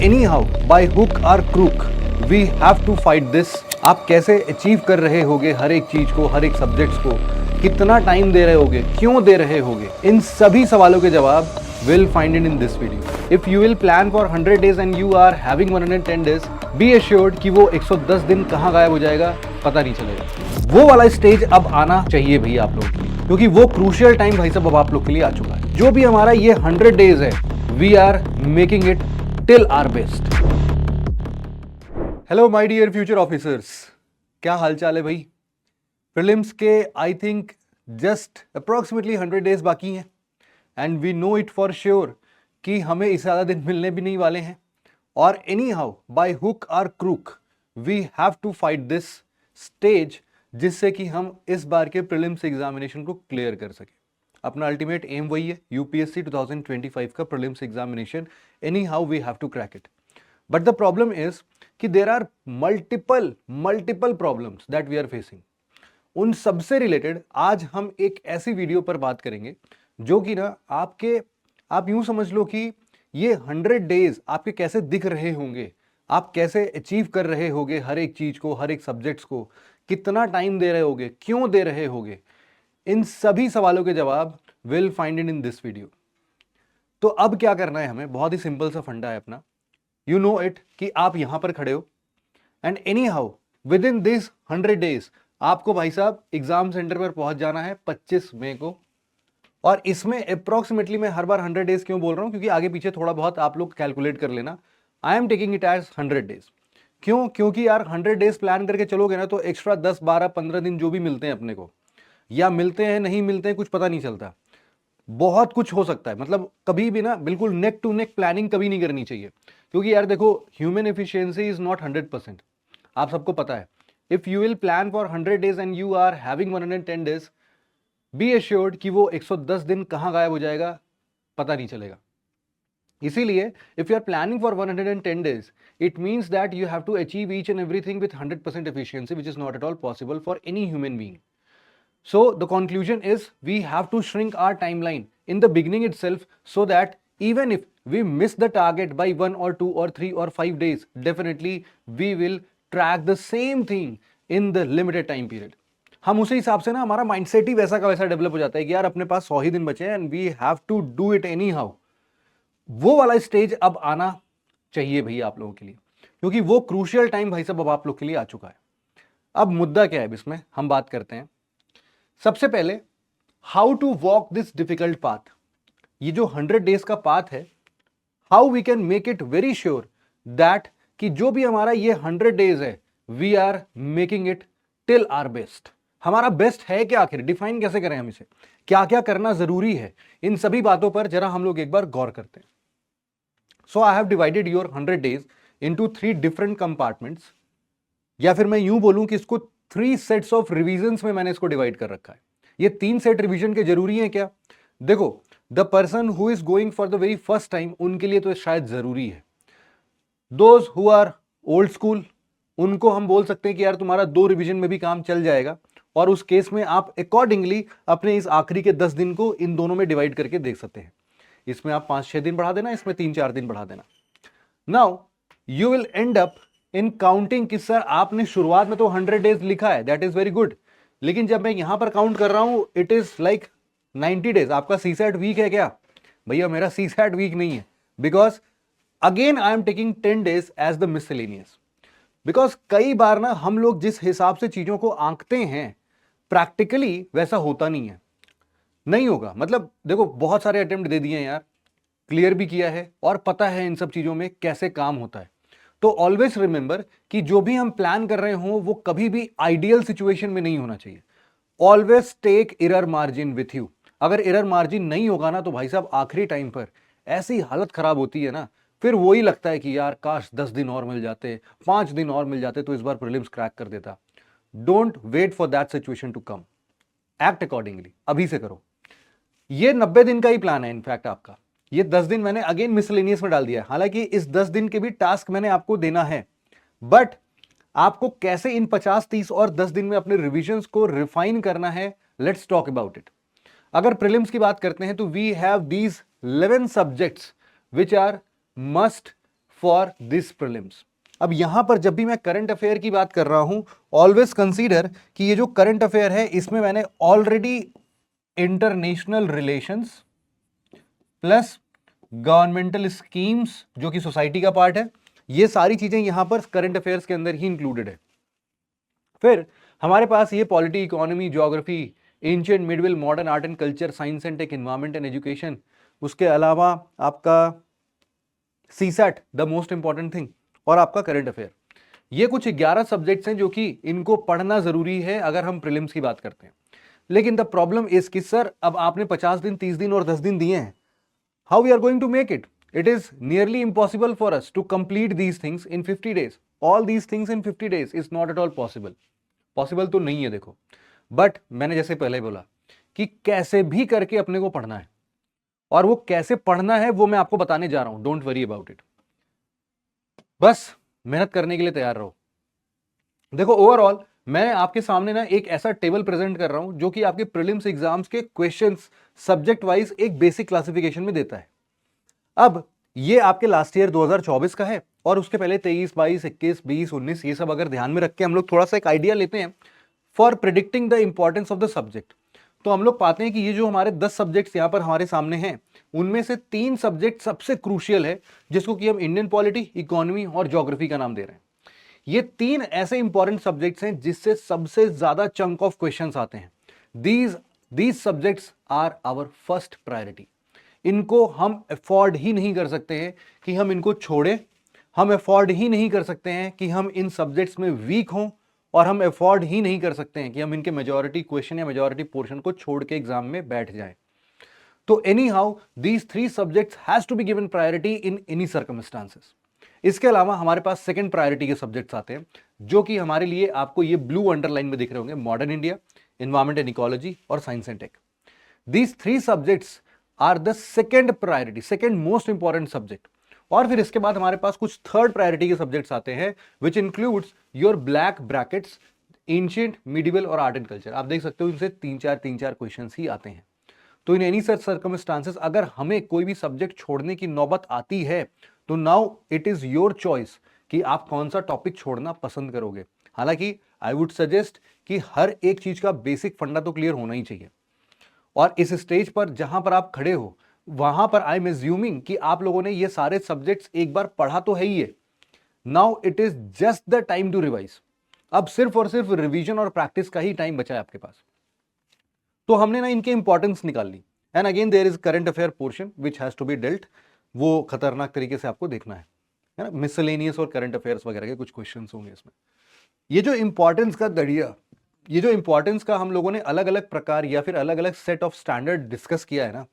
Any how by hook और crook we have to fight this. आप कैसे achieve कर रहे होगे हर एक चीज को, हर एक सब्जेक्ट्स को, कितना टाइम दे रहे होगे, क्यों दे रहे होगे, इन सभी सवालों के जवाब will find it in this video. If you will plan for 100 days and you are having 110 days, be assured कि वो 110 दिन कहाँ गायब हो जाएगा पता नहीं चलेगा। वो वाला स्टेज अब आना चाहिए भाई आप लोगों के लिए, क्योंकि वो क्रूशियल टाइम भाई साहब अब आप लोग के लिए आ चुका है। जो भी हमारा ये 100 डेज है, we are making it till our best. Hello my dear future officers, क्या हाल चाल है भाई। प्रीलिम्स के I think just approximately 100 days बाकी हैं and we know it for sure कि हमें इससे ज़्यादा दिन मिलने भी नहीं वाले हैं। और एनी हाउ बाय हुक और crook we have to fight this stage, जिससे कि हम इस बार के प्रीलिम्स एग्जामिनेशन को क्लियर कर सकें। अपना अल्टीमेट एम वही है, यूपीएससी 2025 का prelims examination. Anyhow we have to crack it, but the problem is कि there are multiple problems that we are facing. उन सबसे रिलेटेड आज हम एक ऐसी वीडियो पर बात करेंगे जो कि ना आप यूं समझ लो कि ये 100 डेज आपके कैसे दिख रहे होंगे, आप कैसे अचीव कर रहे होगे हर एक चीज को, हर एक सब्जेक्ट्स को, कितना टाइम दे रहे होगे, क्यों दे रहे होगे, इन सभी सवालों के जवाब will find it in this video. तो अब क्या करना है हमें, बहुत ही सिंपल सा फंडा है अपना। यू नो इट कि आप यहां पर खड़े हो and any how with in this 100 days आपको भाई साहब एग्जाम सेंटर पर पहुंच जाना है 25 मई को। और इसमें अप्रोक्सीमेटली मैं हर बार 100 डेज क्यों बोल रहा हूं, क्योंकि आगे पीछे थोड़ा बहुत आप लोग कैलकुलेट कर लेना। I am taking it as 100 days. क्यों? क्योंकि यार 100 डेज प्लान करके चलोगे ना तो एक्स्ट्रा 10 12 15 दिन जो भी मिलते हैं अपने को, या मिलते हैं नहीं मिलते हैं कुछ पता नहीं चलता, बहुत कुछ हो सकता है। मतलब कभी भी ना बिल्कुल नेक टू नेक प्लानिंग कभी नहीं करनी चाहिए, क्योंकि यार देखो ह्यूमन एफिशिएंसी इज नॉट 100%, आप सबको पता है। If you will plan for 100 days and you are having 110 days, be assured कि वो 110 दिन कहां गायब हो जाएगा पता नहीं चलेगा। इसीलिए if you are planning for 110 days, it means that you have to achieve each and everything with 100% efficiency, which is not at all possible for any human being. So the conclusion is we have to shrink our timeline in the beginning itself, so that even if we miss the target by 1 or 2 or 3 or 5 days, definitely we will track the same thing in the limited time period. हम उसी हिसाब से ना हमारा mindset ही वैसा का वैसा develop हो जाता है कि यार अपने पास 100 ही दिन बचे हैं and we have to do it anyhow. वो वाला स्टेज अब आना चाहिए भैया आप लोगों के लिए, क्योंकि वो क्रूशियल टाइम भाई साहब अब आप लोग के लिए आ चुका है। अब मुद्दा क्या है इसमें हम बात करते हैं। सबसे पहले how to walk this difficult path. ये जो 100 डेज का पाथ है, how we can make it very sure that कि जो भी हमारा ये 100 डेज है, we are making it till our best. हमारा बेस्ट है क्या, आखिर डिफाइन कैसे करें हम इसे, क्या क्या करना जरूरी है, इन सभी बातों पर जरा हम लोग एक बार गौर करते हैं। So I have divided your 100 days into 3 different compartments, या फिर मैं यूं बोलूं कि इसको 3 सेट्स ऑफ रिविजन्स में मैंने इसको डिवाइड कर रखा है। ये 3 सेट रिवीजन के जरूरी हैं क्या? देखो, the person who is going for the very first time, उनके लिए तो शायद जरूरी है। Those who are old school, उनको हम बोल सकते हैं कि यार तुम्हारा 2 रिवीजन में भी काम चल जाएगा, और उस केस में आप अकॉर्डिंगली अपने इस आखिरी के 10 दिन को इन दोनों में डिवाइड करके देख सकते हैं। इसमें आप 5-6 दिन बढ़ा देना, इसमें 3-4 दिन बढ़ा देना। Now you will and up in counting कि सर आपने शुरुआत में तो 100 डेज लिखा है, दैट इज वेरी गुड, लेकिन जब मैं यहां पर काउंट कर रहा हूं इट इज लाइक 90 डेज। आपका सीसैट वीक है क्या? भैया मेरा सीसैट वीक नहीं है, because again I am taking 10 days as the miscellaneous. Because कई बार ना हम लोग जिस हिसाब से चीजों को आंकते हैं, प्रैक्टिकली वैसा होता नहीं है, नहीं होगा। मतलब देखो, बहुत सारे अटेम्प्ट दे दिए हैं यार, क्लियर भी किया है और पता है इन सब चीजों में कैसे काम होता है। तो ऑलवेज रिमेंबर कि जो भी हम प्लान कर रहे हो वो कभी भी आइडियल सिचुएशन में नहीं होना चाहिए। Always take error margin with you. अगर एरर मार्जिन नहीं होगा ना तो भाई साहब आखिरी टाइम पर ऐसी हालत खराब होती है ना, फिर वही लगता है कि यार काश 10 दिन और मिल जाते, 5 दिन और मिल जाते तो इस बार प्रीलिम्स क्रैक कर देता। Don't wait for that situation to come, act accordingly, अभी से करो। ये 90 दिन का ही प्लान है इनफैक्ट आपका। ये 10 दिन मैंने अगेन मिसलेनियस में डाल दिया है, हालांकि इस 10 दिन के भी टास्क मैंने आपको देना है, बट आपको कैसे इन 50, 30 और 10 दिन में अपने रिविजन्स को रिफाइन करना है, लेट्स टॉक अबाउट इट। अगर प्रीलिम्स की बात करते हैं तो we have these 11 subjects which are must for this prelims. अब यहां पर जब भी मैं करंट अफेयर की बात कर रहा हूं, ऑलवेज कंसीडर कि ये जो करंट अफेयर है इसमें मैंने already international relations plus governmental schemes जो कि सोसाइटी का पार्ट है, ये सारी चीजें यहां पर करंट अफेयर्स के अंदर ही इंक्लूडेड है। फिर हमारे पास ये polity, economy, geography, ancient, medieval, modern, art and culture, science and tech, environment and education, उसके अलावा आपका CSAT the most important thing, और आपका करंट अफेयर। ये कुछ 11 सब्जेक्ट्स हैं जो कि इनको पढ़ना जरूरी है अगर हम प्रीलिम्स की बात करते हैं। लेकिन द प्रॉब्लम इज कि सर अब आपने 50 दिन, 30 दिन और 10 दिन दिए हैं, how we are going to make it? It is nearly impossible for us to complete these things in 50 days. All these things in 50 days is not at all possible. Possible तो नहीं है देखो, बट मैंने जैसे पहले बोला कि कैसे भी करके अपने को पढ़ना है, और वो कैसे पढ़ना है वो मैं आपको बताने जा रहा हूं। डोंट वरी अबाउट इट, बस मेहनत करने के लिए तैयार रहो। देखो ओवरऑल मैं आपके सामने ना एक ऐसा टेबल प्रेजेंट कर रहा हूं जो कि आपके प्रीलिम्स एग्जाम्स के क्वेश्चंस सब्जेक्ट वाइज एक बेसिक क्लासिफिकेशन में देता है। अब ये आपके लास्ट ईयर 2024 का है, और उसके पहले 23, 22, 21, 20, 19, ये सब अगर ध्यान में रख के हम लोग थोड़ा सा एक आइडिया लेते हैं for predicting the importance of the subject, तो हम लोग पाते हैं कि ये जो हमारे 10 सब्जेक्ट्स यहां पर हमारे सामने हैं, उनमें से 3 सब्जेक्ट सबसे क्रूशियल है, जिसको कि हम इंडियन पॉलिटी, इकोनॉमी और ज्योग्राफी का नाम दे रहे हैं। ये 3 ऐसे इंपॉर्टेंट सब्जेक्ट्स हैं जिससे सबसे ज्यादा चंक ऑफ क्वेश्चंस आते हैं। These subjects are our first priority. इनको हम अफोर्ड ही नहीं कर सकते हैं कि हम इनको छोड़ें, हम अफोर्ड ही नहीं कर सकते हैं कि हम इन सब्जेक्ट्स में वीक हों, और हम अफोर्ड ही नहीं कर सकते हैं कि हम इनके मेजॉरिटी क्वेश्चन या मेजॉरिटी पोर्शन को छोड़ के एग्जाम में बैठ जाएं। तो anyhow these 3 subjects has to be given priority in any circumstances. इसके अलावा हमारे पास सेकंड प्रायोरिटी के सब्जेक्ट्स आते हैं, जो कि हमारे लिए आपको ये ब्लू अंडरलाइन में दिख रहे होंगे, modern India, environment and ecology और science and tech. These 3 subjects are the second priority, second most important subject. और फिर इसके बाद हमारे पास कुछ थर्ड प्रायोरिटी के सब्जेक्ट्स आते हैं, which includes your black brackets, ancient, medieval और आर्ट एंड कल्चर। आप देख सकते हो इनसे 3-4 क्वेश्चंस ही आते हैं। तो इन एनी सच सर्कमस्टांसेस अगर हमें कोई भी सब्जेक्ट छोड़ने की नौबत आती है, तो now it is your choice कि आप कौन सा टॉपिक छोड़ना पसंद करोगे। हालांकि आई वुड सजेस्ट कि हर एक चीज का बेसिक फंडा तो क्लियर होना ही चाहिए, और इस स्टेज पर जहां पर आप खड़े हो वहां पर आई एम एज्यूमिंग कि आप लोगों ने ये सारे सब्जेक्ट्स एक बार पढ़ा तो है ही है। Now it is just the time to revise. अब सिर्फ और सिर्फ रिवीजन और प्रैक्टिस का ही टाइम बचा है आपके पास। तो हमने ना इनके इंपॉर्टेंस निकाल ली, and again there is current affair portion which has to be dealt. वो खतरनाक तरीके से आपको देखना है ना, मिसलेनियस और करंट अफेयर्स वगैरह के कुछ क्वेश्चंस होंगे इसमें। ये जो इंपॉर्टेंस का दरिया, ये जो इंपॉर्टेंस का हम लोगों ने अलग अलग प्रकार या फिर अलग अलग सेट ऑफ स्टैंडर्ड डिस्कस किया है ना,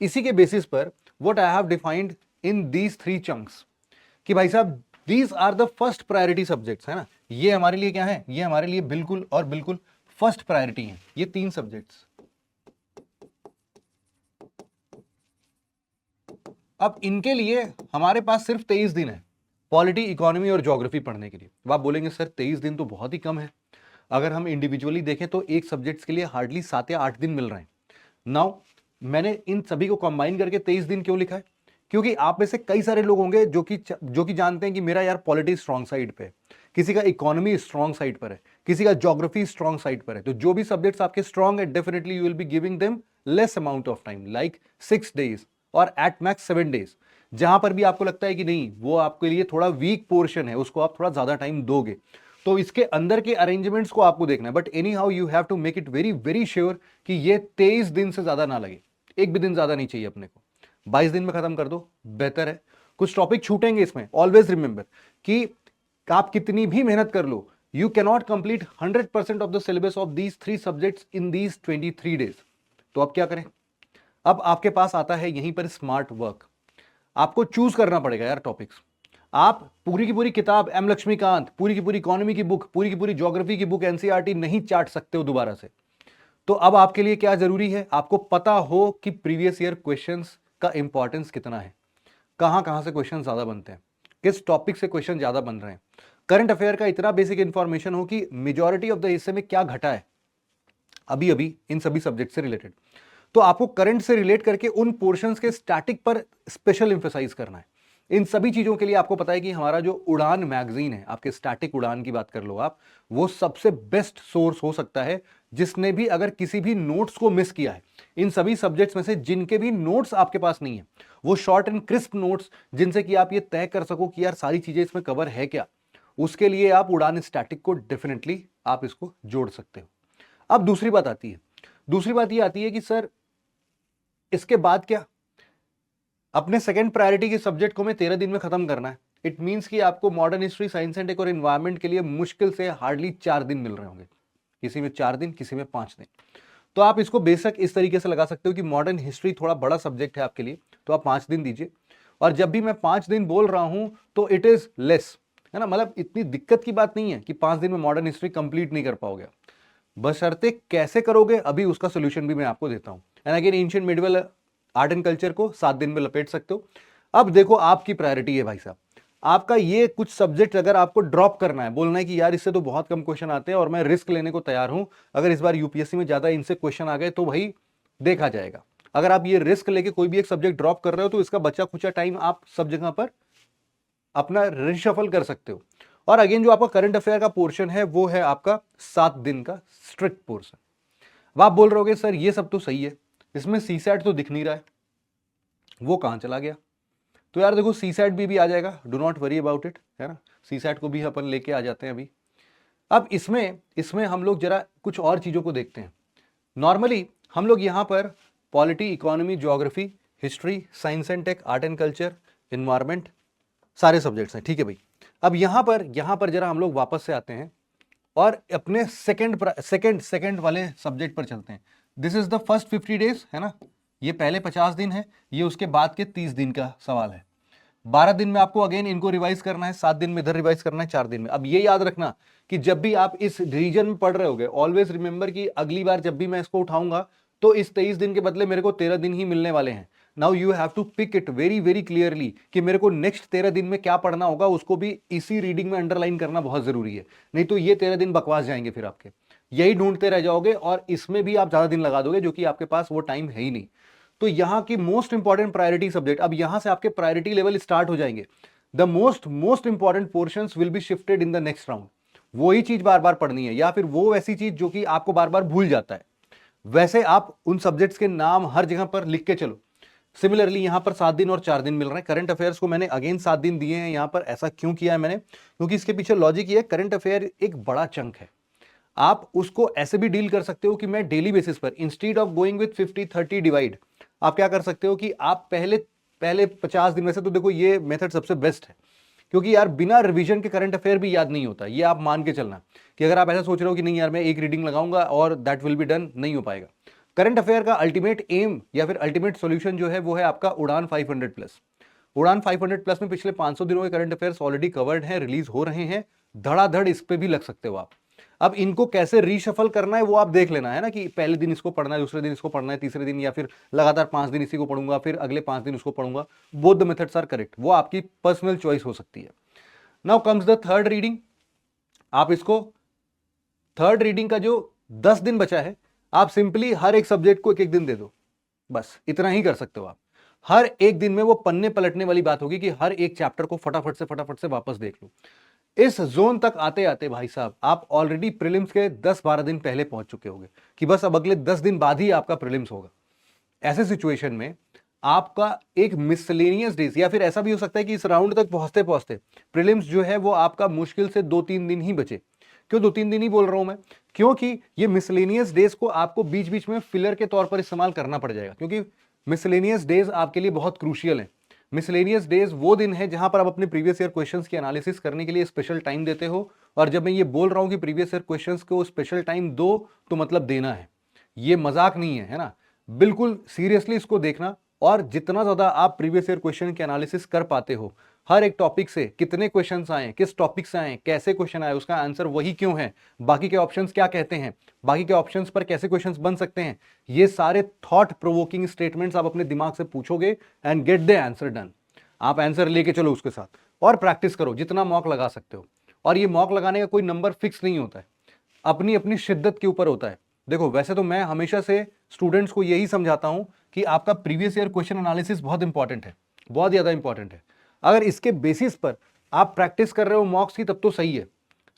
इसी के बेसिस पर what I have defined in these 3 chunks कि भाई साहब these are the first priority subjects, है ना। ये हमारे लिए क्या है? ये हमारे लिए बिल्कुल और बिल्कुल फर्स्ट प्रायोरिटी है ये 3 सब्जेक्ट्स। अब इनके लिए हमारे पास सिर्फ 23 दिन है पॉलिटी, इकोनॉमी और ज्योग्राफी पढ़ने के लिए। अब आप बोलेंगे सर 23 दिन तो बहुत ही कम है। अगर हम इंडिविजुअली देखें तो एक सब्जेक्ट्स के लिए हार्डली 7 या 8 दिन मिल रहे हैं। नाउ मैंने इन सभी को कंबाइन करके 23 दिन क्यों लिखा है? क्योंकि आप में से कई सारे लोग होंगे जो कि जानते हैं कि मेरा यार पॉलिटी स्ट्रॉन्ग साइड पे है, किसी का इकोनॉमी स्ट्रॉन्ग साइड पर है, किसी का ज्योग्राफी स्ट्रॉन्ग साइड पर है। तो जो भी सब्जेक्ट्स आपके स्ट्रॉन्ग है, definitely you will be giving them less amount of time, like 6 days और एट मैक्स 7 days। जहां पर भी आपको लगता है कि नहीं वो आपके लिए थोड़ा वीक पोर्शन है, उसको आप थोड़ा ज्यादा टाइम दोगे, तो इसके अंदर के अरेंजमेंट्स को आपको देखना है। But anyhow you have to make it very very sure कि ये 23 दिन से ज्यादा ना लगे, एक भी दिन ज्यादा नहीं चाहिए अपने को। 22 दिन में खत्म कर दो, बेहतर है। कुछ टॉपिक छूटेंगे इसमें, ऑलवेज रिमेंबर कि आप कितनी भी मेहनत कर लो, you cannot complete 100% of the syllabus of these 3 subjects in these 23 days। तो अब क्या करें? अब आपके पास आता है यहीं पर स्मार्ट वर्क। आपको चूज करना पड़ेगा यार टॉपिक्स। आप पूरी की पूरी किताब एम लक्ष्मीकांत, पूरी की पूरी इकोनॉमी की बुक, पूरी की पूरी ज्योग्राफी की बुक, एनसीईआरटी नहीं चाट सकते हो दोबारा से। तो अब आपके लिए क्या जरूरी है? आपको पता हो कि प्रीवियस ईयर क्वेश्चंस का इंपॉर्टेंस कितना है, कहां कहां से क्वेश्चन ज्यादा बनते हैं, किस टॉपिक से क्वेश्चन ज्यादा बन रहे हैं। करंट अफेयर का इतना बेसिक इंफॉर्मेशन हो कि मेजॉरिटी ऑफ द हिस्से में क्या घटा है अभी अभी इन सभी सब्जेक्ट से रिलेटेड। तो आपको करंट से रिलेट करके उन पोर्शंस के स्टैटिक पर स्पेशल इंफेसाइज करना है। इन सभी चीजों के लिए आपको पता है कि हमारा जो उड़ान मैगजीन है, आपके स्टैटिक उड़ान की बात कर लो आप, वो सबसे बेस्ट सोर्स हो सकता है। जिसने भी अगर किसी भी नोट्स को मिस किया है इन सभी सब्जेक्ट्स में से, जिनके भी नोट्स आपके पास नहीं है, वो शॉर्ट एंड क्रिस्प नोट्स जिनसे कि आप ये तय कर सको कि यार सारी चीजें इसमें कवर है क्या, उसके लिए आप उड़ान स्टैटिक को डेफिनेटली आप इसको जोड़ सकते हो। अब दूसरी बात आती है, दूसरी बात ये आती है कि सर इसके बाद क्या, अपने सेकंड प्रायोरिटी के सब्जेक्ट को मैं 13 दिन में खत्म करना है। इट मींस कि आपको modern history, science and tech और एनवायरनमेंट के लिए मुश्किल से हार्डली 4 दिन मिल रहे होंगे, किसी में 4 दिन, किसी में 5 दिन। तो आप इसको बेशक इस तरीके से लगा सकते हो कि मॉडर्न हिस्ट्री थोड़ा बड़ा सब्जेक्ट है आपके लिए, तो आप 5 दिन दीजिए। और जब भी मैं 5 दिन बोल रहा हूं तो इट इज लेस, है ना, मतलब इतनी दिक्कत की बात नहीं है कि 5 दिन में मॉडर्न हिस्ट्री कंप्लीट नहीं कर पाओगे, बशर्ते कैसे करोगे अभी उसका सोल्यूशन भी मैं आपको देता हूं। And again ancient medieval art and culture को 7 दिन में लपेट सकते हो। अब देखो आपकी प्रायोरिटी है भाई साहब, आपका ये कुछ सब्जेक्ट अगर आपको ड्रॉप करना है, बोलना है कि यार इससे तो बहुत कम क्वेश्चन आते हैं और मैं रिस्क लेने को तैयार हूं, अगर इस बार यूपीएससी में ज्यादा इनसे क्वेश्चन आ गए तो भाई देखा जाएगा। अगर आप ये रिस्क लेके कोई भी एक सब्जेक्ट ड्रॉप कर रहे हो तो इसका बचा खुचा टाइम आप सब जगह पर अपना रिशफल कर सकते हो। और अगेन जो आपका करंट अफेयर का पोर्शन है वो है आपका 7 दिन का स्ट्रिक्ट पोर्शन। अब आप बोल रहे हो सर ये सब तो सही है, इसमें सीसैट तो दिख नहीं रहा है, वो कहां चला गया? तो यार देखो सीसैट भी आ जाएगा, do not worry about it, है ना, सीसैट को भी अपन लेके आ जाते हैं अभी। अब इसमें हम लोग जरा कुछ और चीजों को देखते हैं। नॉर्मली हम लोग यहां पर polity, economy, geography, history, science and tech, art and culture, environment, सारे सब्जेक्ट्स हैं, ठीक है भाई। अब यहां पर जरा हम लोग वापस से आते हैं और अपने सेकंड वाले सब्जेक्ट पर चलते हैं। This is the first 50 days, है ना, ये पहले 50 दिन है, ये उसके बाद के 30 दिन का सवाल है। 12 दिन में आपको अगेन इनको रिवाइज करना है, 7 दिन में इधर रिवाइज करना है, 4 दिन में। अब ये याद रखना कि जब भी आप इस रीजन में पढ़ रहे होगे, ऑलवेज रिमेंबर कि अगली बार जब भी मैं इसको उठाऊंगा तो इस 23 दिन के बदले मेरे को 13 दिन ही मिलने वाले हैं। Now you have to pick it very very clearly कि मेरे को नेक्स्ट 13 दिन में क्या पढ़ना होगा, उसको भी इसी रीडिंग में अंडरलाइन करना बहुत जरूरी है। नहीं तो ये 13 दिन बकवास जाएंगे, फिर आपके यही ढूंढते रह जाओगे और इसमें भी आप ज्यादा दिन लगा दोगे, जो कि आपके पास वो टाइम है ही नहीं। तो यहां की मोस्ट इंपॉर्टेंट प्रायोरिटी सब्जेक्ट, अब यहां से आपके प्रायोरिटी लेवल स्टार्ट हो जाएंगे। The most important portions will be shifted in the next round. वही चीज बार बार पढ़नी है या फिर वो ऐसी चीज जो कि आपको बार बार भूल जाता है, वैसे आप उन सब्जेक्ट्स के नाम हर जगह पर लिख के चलो। सिमिलरली यहां पर 7 दिन और 4 दिन मिल रहे हैं। करंट अफेयर्स को मैंने अगेन 7 दिन दिए हैं यहां पर। ऐसा क्यों किया है मैंने? क्योंकि इसके पीछे लॉजिक ये है, करंट अफेयर एक बड़ा चंक है, आप उसको ऐसे भी डील कर सकते हो कि मैं डेली बेसिस पर, instead of going with 50-30 divide, आप क्या कर सकते हो कि आप पहले 50 दिन में से, तो देखो ये मेथड सबसे बेस्ट है, क्योंकि यार बिना रिवीजन के करंट अफेयर भी याद नहीं होता। ये आप मान के चलना कि अगर आप ऐसा सोच रहे हो कि नहीं यार मैं एक रीडिंग लगाऊंगा और दैट विल बी डन, नहीं हो पाएगा। करंट अफेयर का अल्टीमेट एम या फिर अल्टीमेट सॉल्यूशन जो है वो है आपका उड़ान 500 प्लस। उड़ान 500 प्लस में पिछले 500 दिनों के करंट अफेयर्स ऑलरेडी कवर्ड हैं, रिलीज हो रहे हैं, धड़ाधड़ इस पे भी लग सकते हो आप। अब इनको कैसे रीशफल करना है वो आप देख लेना, है ना, कि पहले दिन इसको पढ़ना है, दूसरे दिन इसको पढ़ना है, तीसरे दिन या फिर लगातार 5 दिन इसी को पढ़ूंगा, फिर अगले 5 दिन उसको पढ़ूंगा। Both the methods are correct, वो आपकी पर्सनल चॉइस हो सकती है। Now comes the third reading. आप इसको थर्ड रीडिंग का जो 10 दिन बचा है, आप सिंपली हर एक सब्जेक्ट को एक एक दिन दे दो, बस इतना ही कर सकते हो आप। हर एक दिन में वो पन्ने पलटने वाली बात होगी कि हर एक चैप्टर को फटाफट से वापस देख लो। इस जोन तक आते आते भाई साहब आप ऑलरेडी प्रीलिम्स के 10-12 दिन पहले पहुंच चुके होंगे कि बस अब अगले 10 दिन बाद ही आपका प्रीलिम्स होगा। ऐसे सिचुएशन में आपका एक मिसलेनियस डेज, या फिर ऐसा भी हो सकता है कि इस राउंड तक पहुंचते पहुंचते प्रीलिम्स जो है वो आपका मुश्किल से 2-3 दिन ही बचे। क्यों 2-3 दिन ही बोल रहा हूं मैं? क्योंकि ये मिसलेनियस डेज को आपको बीच बीच में फिलर के तौर पर इस्तेमाल करना पड़ जाएगा, क्योंकि मिसलेनियस डेज आपके लिए बहुत क्रूशियल है। मिसलेनियस डेज वो दिन है जहां पर आप अपने प्रीवियस ईयर क्वेश्चंस की एनालिसिस करने के लिए स्पेशल टाइम देते हो। और जब मैं ये बोल रहा हूं कि प्रीवियस ईयर क्वेश्चंस को स्पेशल टाइम दो, तो मतलब देना है, ये मजाक नहीं है ना, बिल्कुल सीरियसली इसको देखना। और जितना ज्यादा आप प्रीवियस ईयर क्वेश्चन की एनालिसिस कर पाते हो, हर एक टॉपिक से कितने क्वेश्चंस आए, किस टॉपिक से आए, कैसे क्वेश्चन आए, उसका आंसर वही क्यों है, बाकी के ऑप्शंस क्या कहते हैं, बाकी के ऑप्शंस पर कैसे क्वेश्चंस बन सकते हैं, ये सारे थॉट प्रोवोकिंग स्टेटमेंट्स आप अपने दिमाग से पूछोगे and get the answer done. आप आंसर लेके चलो उसके साथ और प्रैक्टिस करो जितना मॉक लगा सकते हो। और ये मॉक लगाने का कोई नंबर फिक्स नहीं होता है, अपनी अपनी शिद्दत के ऊपर होता है। देखो वैसे तो मैं हमेशा से स्टूडेंट्स को यही समझाता हूं कि आपका प्रीवियस ईयर क्वेश्चन एनालिसिस बहुत इंपॉर्टेंट है, बहुत ज्यादा इंपॉर्टेंट है। अगर इसके बेसिस पर आप प्रैक्टिस कर रहे हो मॉक्स की तब तो सही है,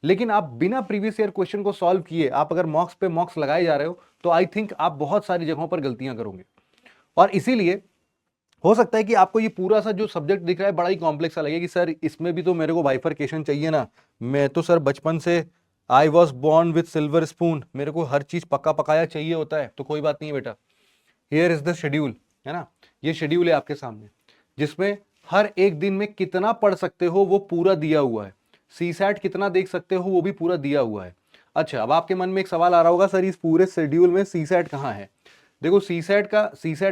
लेकिन आप बिना प्रीवियस ईयर क्वेश्चन को सॉल्व किए आप अगर मॉक्स पे मॉक्स लगाए जा रहे हो तो आई थिंक आप बहुत सारी जगहों पर गलतियां करोगे। और इसीलिए हो सकता है कि आपको ये पूरा सा जो सब्जेक्ट दिख रहा है बड़ा ही कॉम्प्लेक्स सा लगे कि सर इसमें भी तो मेरे को बाइफरकेशन चाहिए ना, मैं तो सर बचपन से I was born with silver spoon, मेरे को हर चीज पक्का पकाया चाहिए होता है। तो कोई बात नहीं है बेटा, हियर इज द शेड्यूल, है ना, ये शेड्यूल है आपके सामने जिसमें हर एक दिन में कितना पढ़ सकते हो वो पूरा दिया हुआ है, सीसैट कितना देख सकते हो वो भी पूरा दिया हुआ है। अच्छा, अब आपके मन में एक सवाल आ रहा होगा, सर इस पूरे शेड्यूल में सीसैट कहाँ है? देखो सीसैट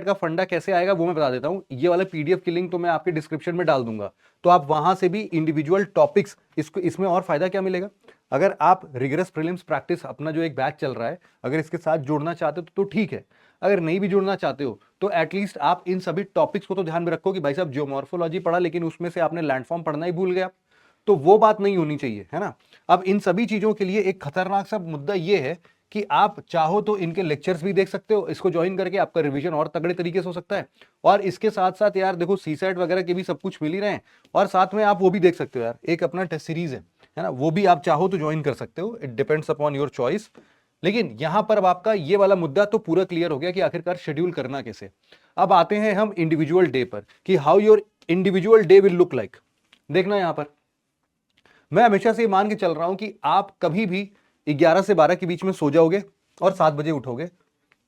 का फंडा कैसे आएगा वो मैं बता देता हूं। ये वाला पीडीएफ की लिंक तो मैं आपके डिस्क्रिप्शन में डाल दूंगा, तो आप वहां से भी इंडिविजुअल टॉपिक्स, इसको इसमें और फायदा क्या मिलेगा, अगर आप रिगरस प्रीलिम्स प्रैक्टिस अपना जो एक बैच चल रहा है अगर इसके साथ जुड़ना चाहते हो तो ठीक है, अगर नहीं भी जुड़ना चाहते हो तो एटलीस्ट आप इन सभी टॉपिक्स को तो ध्यान में रखो कि भाई साहब जियोमॉर्फोलॉजी पढ़ा लेकिन उसमें से आपने लैंडफॉर्म पढ़ना ही भूल गया, तो वो बात नहीं होनी चाहिए, है ना। अब इन सभी चीजों के लिए एक खतरनाक सा मुद्दा ये है कि आप चाहो तो इनके लेक्चर्स भी देख सकते हो, इसको ज्वाइन करके आपका रिवीजन और तगड़े तरीके से हो सकता है। और इसके साथ साथ यार देखो सीसैट वगैरह के भी सब कुछ मिल ही रहे हैं, और साथ में आप वो भी देख सकते हो यार, एक अपना टेस्ट सीरीज है ना, वो भी आप चाहो तो ज्वाइन कर सकते हो, it depends upon your choice. लेकिन यहां पर अब आपका ये वाला मुद्दा तो पूरा क्लियर हो गया कि आखिरकार शेड्यूल करना कैसे। अब आते हैं हम इंडिविजुअल डे पर कि how your individual day will look like. देखना यहां पर मैं हमेशा से ये मान के चल रहा हूं कि आप कभी भी 11 से 12 के बीच में सो जाओगे और 7 बजे उठोगे।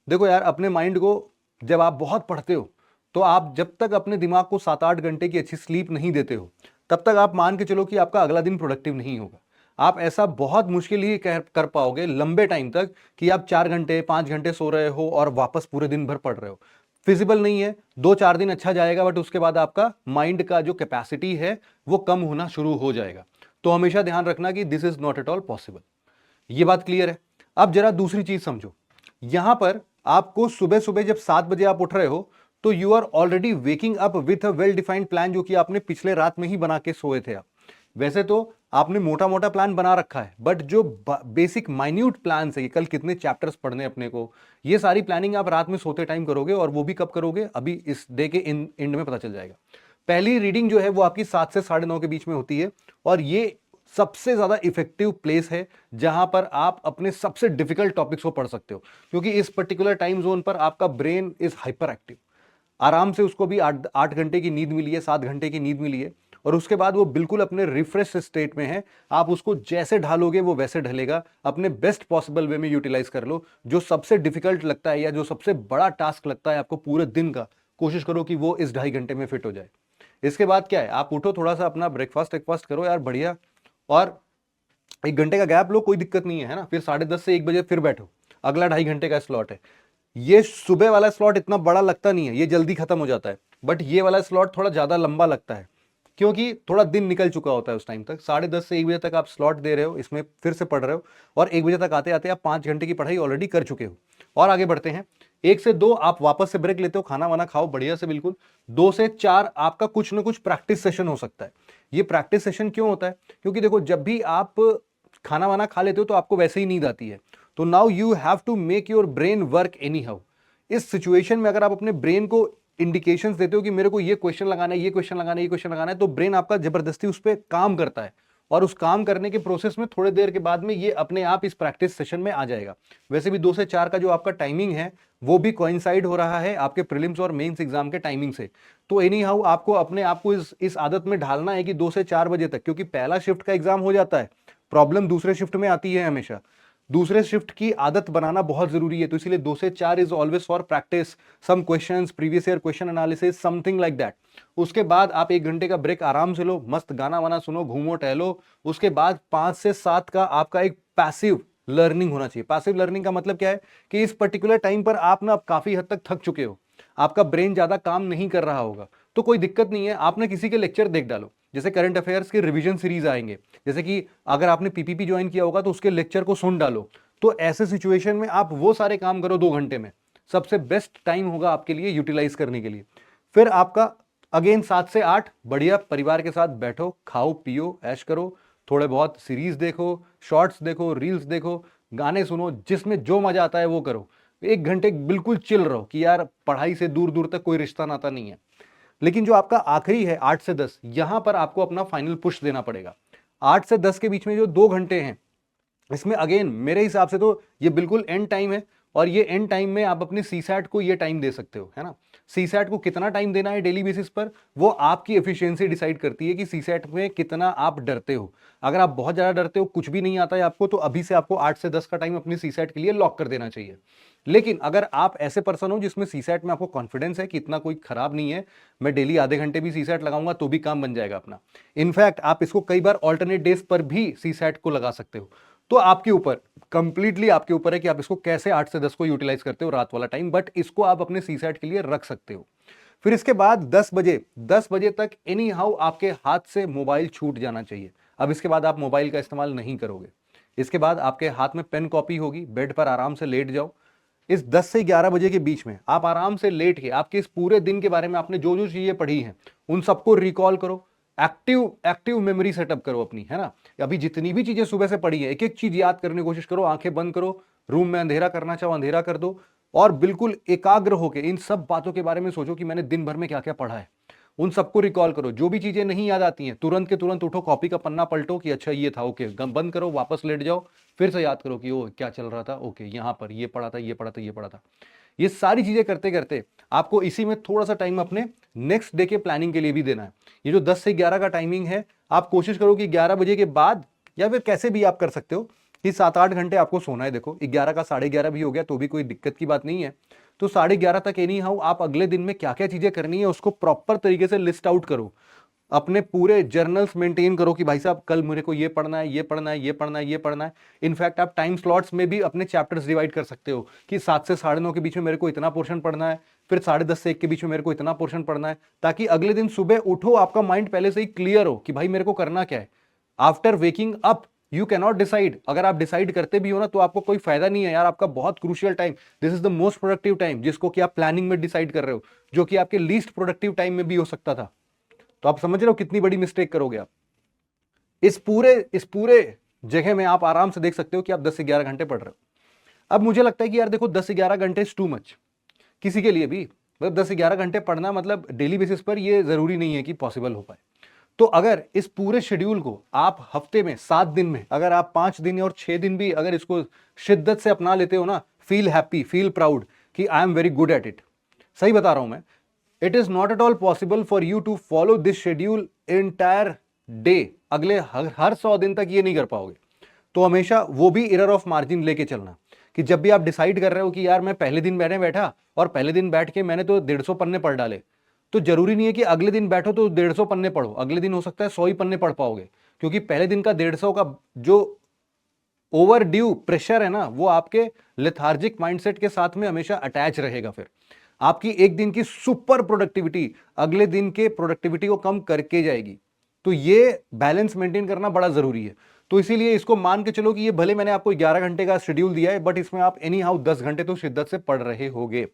देखो यार, अपने माइंड को जब आप बहुत पढ़ते हो तो आप जब तक अपने दिमाग को 7-8 घंटे की अच्छी स्लीप नहीं देते हो तब तक आप मान के चलो कि आपका अगला दिन प्रोडक्टिव नहीं होगा। आप ऐसा बहुत मुश्किल ही कर पाओगे लंबे टाइम तक कि आप 4 घंटे 5 घंटे सो रहे हो और वापस पूरे दिन भर पढ़ रहे हो। फिजिबल नहीं है, 2-4 दिन अच्छा जाएगा बट उसके बाद आपका माइंड का जो कैपेसिटी है वो कम होना शुरू हो जाएगा। तो हमेशा ध्यान रखना कि this is not at all possible. ये बात क्लियर है। अब जरा दूसरी चीज समझो, यहां पर आपको सुबह सुबह जब 7 बजे आप उठ रहे हो तो you are already waking up with a well defined plan जो कि आपने पिछले रात में ही बना के सोए थे आप। वैसे तो आपने मोटा मोटा प्लान बना रखा है बट जो बेसिक माइन्यूट प्लान है, कल कितने चैप्टर्स पढ़ने अपने को, ये सारी प्लानिंग आप रात में सोते टाइम करोगे। और वो भी कब करोगे, अभी इस डे के एंड में पता चल जाएगा। पहली रीडिंग जो है वो आपकी 7 से 9:30 के बीच में होती है, और ये सबसे ज्यादा इफेक्टिव प्लेस है जहां पर आप अपने सबसे डिफिकल्ट टॉपिक्स को पढ़ सकते हो, क्योंकि इस पर्टिकुलर टाइम जोन पर आपका ब्रेन इज हाइपर एक्टिव। आराम से उसको भी 8 घंटे की नींद मिली है, 7 घंटे की नींद मिली है, और उसके बाद वो बिल्कुल अपने रिफ्रेश स्टेट में है। आप उसको जैसे ढालोगे वो वैसे ढलेगा। अपने बेस्ट पॉसिबल वे में यूटिलाइज कर लो। जो सबसे डिफिकल्ट लगता है या जो सबसे बड़ा टास्क लगता है आपको पूरे दिन का, कोशिश करो कि वो इस 2.5 घंटे में फिट हो जाए। इसके बाद क्या है, आप उठो, थोड़ा सा अपना ब्रेकफास्ट करो यार बढ़िया, और 1 घंटे का गैप लो, कोई दिक्कत नहीं है ना। फिर 10:30 से 1 बजे फिर बैठो, अगला 2.5 घंटे का स्लॉट है। ये सुबह वाला स्लॉट इतना बड़ा लगता नहीं है, ये जल्दी खत्म हो जाता है, बट ये वाला स्लॉट थोड़ा ज्यादा लंबा लगता है क्योंकि थोड़ा दिन निकल चुका होता है उस टाइम तक। 10:30 से 1 बजे तक आप स्लॉट दे रहे हो, इसमें फिर से पढ़ रहे हो, और 1 बजे तक आते आते आप 5 घंटे की पढ़ाई ऑलरेडी कर चुके हो। और आगे बढ़ते हैं, 1 से 2 आप वापस से ब्रेक लेते हो, खाना वाना खाओ बढ़िया से बिल्कुल। 2 से 4 आपका कुछ ना कुछ प्रैक्टिस सेशन हो सकता है। ये प्रैक्टिस सेशन क्यों होता है, क्योंकि देखो जब भी आप खाना वाना खा लेते हो तो आपको वैसे ही नींद आती है। तो now you have to make your brain work anyhow. इस सिचुएशन में अगर आप अपने ब्रेन को इंडिकेशंस देते हो कि मेरे को ये क्वेश्चन लगाना है, ये क्वेश्चन लगाना है, ये क्वेश्चन लगाना है, तो ब्रेन आपका जबरदस्ती उस पर काम करता है, और उस काम करने के प्रोसेस में थोड़ी देर के बाद में ये अपने आप इस प्रैक्टिस सेशन में आ जाएगा। वैसे भी 2 से 4 का जो आपका टाइमिंग है वो भी कोइंसाइड हो रहा है आपके प्रीलिम्स और मेंस एग्जाम के टाइमिंग से। तो एनी हाउ आपको अपने आप को इस आदत में ढालना है कि 2 से 4 बजे तक, क्योंकि पहला शिफ्ट का एग्जाम हो जाता है, प्रॉब्लम दूसरे शिफ्ट में आती है हमेशा। दूसरे शिफ्ट की आदत बनाना बहुत जरूरी है, तो इसीलिए 2 से 4 is always for practice, some questions, previous year question analysis, something like that. उसके बाद आप 1 घंटे का ब्रेक आराम से लो, मस्त गाना वाना सुनो, घूमो टहलो। उसके बाद 5 से 7 का आपका एक पैसिव लर्निंग होना चाहिए। पैसिव लर्निंग का मतलब क्या है कि इस पर्टिकुलर टाइम पर आप ना काफी हद तक थक चुके हो, आपका ब्रेन ज्यादा काम नहीं कर रहा होगा, तो कोई दिक्कत नहीं है, आपने किसी के लेक्चर देख डालो। जैसे करंट अफेयर्स के रिवीजन सीरीज आएंगे, जैसे कि अगर आपने पीपीपी ज्वाइन किया होगा तो उसके लेक्चर को सुन डालो। तो ऐसे सिचुएशन में आप वो सारे काम करो 2 घंटे में, सबसे बेस्ट टाइम होगा आपके लिए यूटिलाइज करने के लिए। फिर आपका अगेन 7 से 8 बढ़िया परिवार के साथ बैठो, खाओ पियो ऐश करो, थोड़े बहुत सीरीज देखो, शॉर्ट्स देखो, रील्स देखो, गाने सुनो, जिसमें जो मजा आता है वो करो। 1 घंटे बिल्कुल चिल रहो कि यार पढ़ाई से दूर दूर तक कोई रिश्ता नाता नहीं है। लेकिन जो आपका आखिरी है 8 से 10, यहां पर आपको अपना फाइनल पुश देना पड़ेगा। 8 से 10 के बीच में जो 2 घंटे हैं, इसमें अगेन मेरे हिसाब से तो ये बिल्कुल एंड टाइम है, और ये एंड टाइम में आप अपनी सीसैट को ये टाइम दे सकते हो, है ना। सीसैट को कितना टाइम देना है डेली बेसिस पर, वो आपकी एफिशिएंसी डिसाइड करती है कि सीसैट में कितना आप डरते हो। अगर आप बहुत ज्यादा डरते हो, कुछ भी नहीं आता है आपको, तो अभी से आपको 8 से 10 का टाइम अपनी सीसैट के लिए लॉक कर देना चाहिए। लेकिन अगर आप ऐसे पर्सन हो जिसमें सीसैट में आपको कॉन्फिडेंस है कि इतना कोई खराब नहीं है, मैं डेली आधे घंटे भी सीसैट लगाऊंगा तो भी काम बन जाएगा अपना। इनफैक्ट आप इसको कई बार ऑल्टरनेट डेज पर भी सीसैट को लगा सकते हो। तो आपके ऊपर, कंप्लीटली आपके ऊपर है कि आप इसको कैसे 8 से 10 को यूटिलाइज करते हो, रात वाला टाइम, बट इसको आप अपने सीसैट के लिए रख सकते हो। फिर इसके बाद 10 बजे तक एनी हाउ आपके हाथ से मोबाइल छूट जाना चाहिए। अब इसके बाद आप मोबाइल का इस्तेमाल नहीं करोगे। इसके बाद आपके हाथ में पेन कॉपी होगी, बेड पर आराम से लेट जाओ। इस 10 से 11 बजे के बीच में आप आराम से लेट के आपके इस पूरे दिन के बारे में आपने जो जो चीजें पढ़ी हैं उन सबको रिकॉल करो। एक्टिव एक्टिव मेमोरी सेटअप करो अपनी, है ना। अभी जितनी भी चीजें सुबह से पढ़ी है, एक एक चीज याद करने की कोशिश करो। आंखें बंद करो, रूम में अंधेरा करना चाहो अंधेरा कर दो, और बिल्कुल एकाग्र होकर इन सब बातों के बारे में सोचो कि मैंने दिन भर में क्या क्या पढ़ा है। उन सबको रिकॉल करो। जो भी चीजें नहीं याद आती हैं, तुरंत के तुरंत उठो, कॉपी का पन्ना पलटो कि अच्छा ये था, ओके, बंद करो, वापस लेट जाओ, फिर से याद करो कि ओ क्या चल रहा था, ओके यहां पर ये पढ़ा था, ये पढ़ा था, ये पढ़ा था। ये सारी चीजें करते करते आपको इसी में थोड़ा सा टाइम अपने नेक्स्ट डे के प्लानिंग के लिए भी देना है। ये जो 10 से 11 का टाइमिंग है, आप कोशिश करो कि 11 बजे के बाद, या फिर कैसे भी आप कर सकते हो कि 7-8 घंटे आपको सोना है। देखो 11 का 11:30 भी हो गया तो भी कोई दिक्कत की बात नहीं है। तो 11:30 तक एनी हाउ आप अगले दिन में क्या क्या चीजें करनी है उसको प्रॉपर तरीके से लिस्ट आउट करो। अपने पूरे जर्नल्स मेंटेन करो कि भाई साहब कल मेरे को ये पढ़ना है, ये पढ़ना है, ये पढ़ना है, ये पढ़ना है। इनफैक्ट आप टाइम स्लॉट्स में भी अपने चैप्टर्स डिवाइड कर सकते हो कि 7 से 9:30 के बीच में मेरे को इतना पोर्शन पढ़ना है, फिर 10:30 से 1 के बीच में मेरे को इतना पोर्शन पढ़ना है, ताकि अगले दिन सुबह उठो आपका माइंड पहले से ही क्लियर हो कि भाई मेरे को करना क्या है। After waking up you cannot decide. अगर आप डिसाइड करते भी हो ना तो आपको कोई फायदा नहीं है यार। आपका बहुत crucial time, this is the most productive time, जिसको कि आप प्लानिंग में डिसाइड कर रहे हो, जो कि आपके लीस्ट प्रोडक्टिव टाइम में भी हो सकता था। तो आप समझ रहे हो कितनी बड़ी मिस्टेक करोगे आप। इस पूरे जगह में आप आराम से देख सकते हो कि आप 10 से 11 घंटे पढ़ रहे हो। अब मुझे लगता है कि यार देखो 10 से 11 घंटे इज टू मच किसी के लिए भी। मतलब 10 से 11 घंटे पढ़ना मतलब डेली बेसिस पर ये जरूरी नहीं है कि पॉसिबल हो पाए। तो अगर इस पूरे शेड्यूल को आप हफ्ते में 7 दिन में, अगर आप 5 दिन और 6 दिन भी अगर इसको शिद्दत से अपना लेते हो ना, फील हैप्पी, फील प्राउड कि I am very good at it. सही बता रहा हूं मैं। It is not at all possible for you to follow this schedule entire day. अगले हर 100 दिन तक ये नहीं कर पाओगे। तो हमेशा वो भी एरर ऑफ मार्जिन लेके चलना कि जब भी आप डिसाइड कर रहे हो कि यार मैं पहले दिन मैंने बैठा और पहले दिन बैठ के मैंने तो 150 पन्ने पढ़ डाले, तो जरूरी नहीं है कि अगले दिन बैठो तो 150 पन्ने पढ़ो। अगले दिन हो सकता है 100 ही पन्ने पढ़ पाओगे, क्योंकि पहले दिन का 150 का जो ओवर ड्यू प्रेशर है ना, वो आपके लेथार्जिक माइंडसेट के साथ में हमेशा अटैच रहेगा। फिर आपकी एक दिन की सुपर प्रोडक्टिविटी अगले दिन के प्रोडक्टिविटी को कम करके जाएगी। तो ये बैलेंस मेंटेन करना बड़ा जरूरी है। तो इसीलिए इसको मान के चलो कि ये भले मैंने आपको 11 घंटे का शेड्यूल दिया है, बट इसमें आप एनी हाउ 10 घंटे तो शिद्दत से पढ़ रहे होगे।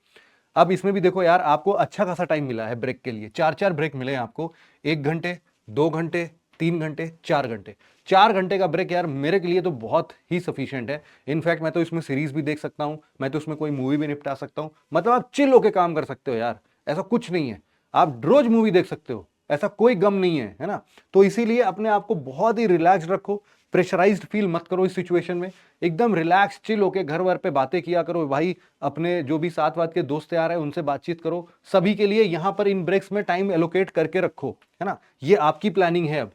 अब इसमें भी देखो यार, आपको अच्छा खासा टाइम मिला है ब्रेक के लिए। 4-4 ब्रेक मिले हैं आपको, 1 घंटे, 2 घंटे, 3 घंटे, 4 घंटे। 4 घंटे का ब्रेक यार मेरे के लिए तो बहुत ही सफिशिएंट है। इनफैक्ट मैं तो इसमें सीरीज भी देख सकता हूं, मैं तो उसमें कोई मूवी भी निपटा सकता हूं। मतलब आप चिल होके काम कर सकते हो यार, ऐसा कुछ नहीं है। आप रोज मूवी देख सकते हो, ऐसा कोई गम नहीं है ना। तो इसीलिए अपने आप को बहुत ही रिलैक्स रखो, प्रेशराइज्ड फील मत करो इस सिचुएशन में। एकदम रिलैक्स चिल होके घर वर पे बातें किया करो भाई। अपने जो भी साथ वाथ के दोस्त यार हैं उनसे बातचीत करो। सभी के लिए यहां पर इन ब्रेक्स में टाइम एलोकेट करके रखो, है ना। ये आपकी प्लानिंग है अब।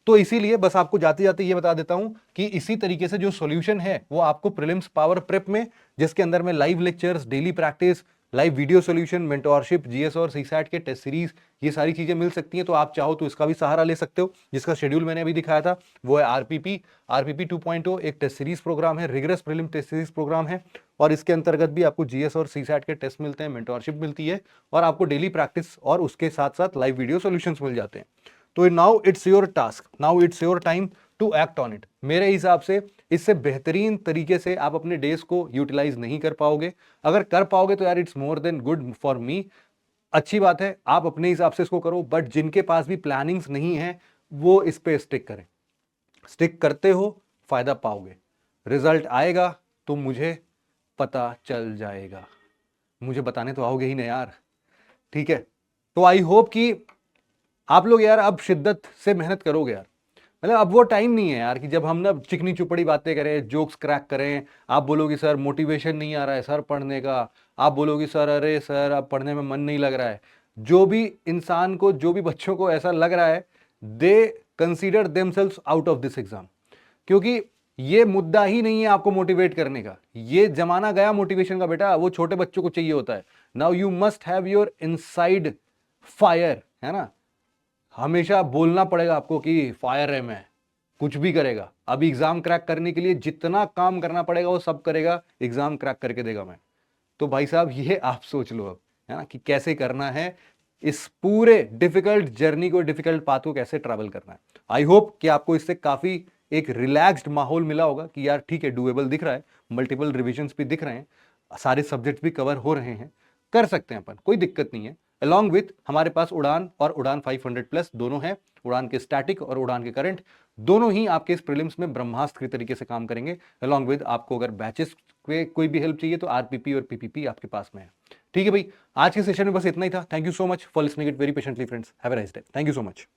तो इसीलिए बस आपको जाते जाते ये बता देता हूं कि इसी तरीके से जो सॉल्यूशन है वो आपको प्रीलिम्स पावर प्रेप में, जिसके अंदर में live lectures, daily practice, live video solution, mentorship, GS और सीसैट के टेस्ट सीरीज, ये सारी चीजें मिल सकती हैं। तो आप चाहो तो इसका भी सहारा ले सकते हो। जिसका शेड्यूल मैंने अभी दिखाया था वो है आरपीपी 2.0, एक टेस्ट सीरीज प्रोग्राम है, rigorous prelim test series program है। और इसके अंतर्गत भी आपको जीएस और सीसैट के टेस्ट मिलते हैं, मेंटोरशिप मिलती है, और आपको डेली प्रैक्टिस और उसके साथ साथ लाइव वीडियो सॉल्यूशंस मिल जाते हैं। तो now it's your task, now it's your time to act on it. मेरे हिसाब से इससे बेहतरीन तरीके से आप अपने डेज को यूटिलाइज नहीं कर पाओगे। अगर कर पाओगे तो यार it's more than good for me. अच्छी बात है, आप अपने हिसाब से इसको करो, बट जिनके पास भी प्लानिंग्स नहीं है वो इस पे स्टिक करें। स्टिक करते हो फायदा पाओगे, रिजल्ट आएगा तो मुझे पता चल जाएगा। मुझे बताने तो आओगे ही ना यार, ठीक है। तो आई होप कि आप लोग यार अब शिद्दत से मेहनत करोगे यार। मतलब अब वो टाइम नहीं है यार कि जब हम ना चिकनी चुपड़ी बातें करें, जोक्स क्रैक करें। आप बोलोगे सर मोटिवेशन नहीं आ रहा है सर पढ़ने का, आप बोलोगे सर अरे सर अब पढ़ने में मन नहीं लग रहा है। जो भी इंसान को, जो भी बच्चों को ऐसा लग रहा है, दे consider themselves out of this exam. क्योंकि ये मुद्दा ही नहीं है आपको मोटिवेट करने का, ये जमाना गया मोटिवेशन का बेटा, वो छोटे बच्चों को चाहिए होता है। Now you must have your inside fire, है ना। हमेशा बोलना पड़ेगा आपको कि फायर है मैं, कुछ भी करेगा। अभी एग्जाम क्रैक करने के लिए जितना काम करना पड़ेगा वो सब करेगा, एग्जाम क्रैक करके देगा मैं। तो भाई साहब ये आप सोच लो अब, है ना, कि कैसे करना है इस पूरे डिफिकल्ट जर्नी को, डिफिकल्ट पाथ को कैसे ट्रैवल करना है। आई होप कि आपको इससे काफी एक रिलैक्स्ड माहौल मिला होगा कि यार ठीक है, डुएबल दिख रहा है, मल्टीपल रिविजन्स भी दिख रहे हैं, सारे सब्जेक्ट भी कवर हो रहे हैं, कर सकते हैं अपन, कोई दिक्कत नहीं है। अलॉन्ग विथ हमारे पास उड़ान और उड़ान 500+ दोनों हैं। उड़ान के स्टैटिक और उड़ान के करंट दोनों ही आपके इस प्रीलिम्स में ब्रह्मास्त्र के तरीके से काम करेंगे। अलॉन्ग विद आपको अगर बैचेस पे कोई भी हेल्प चाहिए तो आरपीपी और पीपीपी आपके पास में है। ठीक है भाई, आज के सेशन में बस इतना ही था। Thank you so much for listening it very patiently friends. Have a nice day. Thank you so much.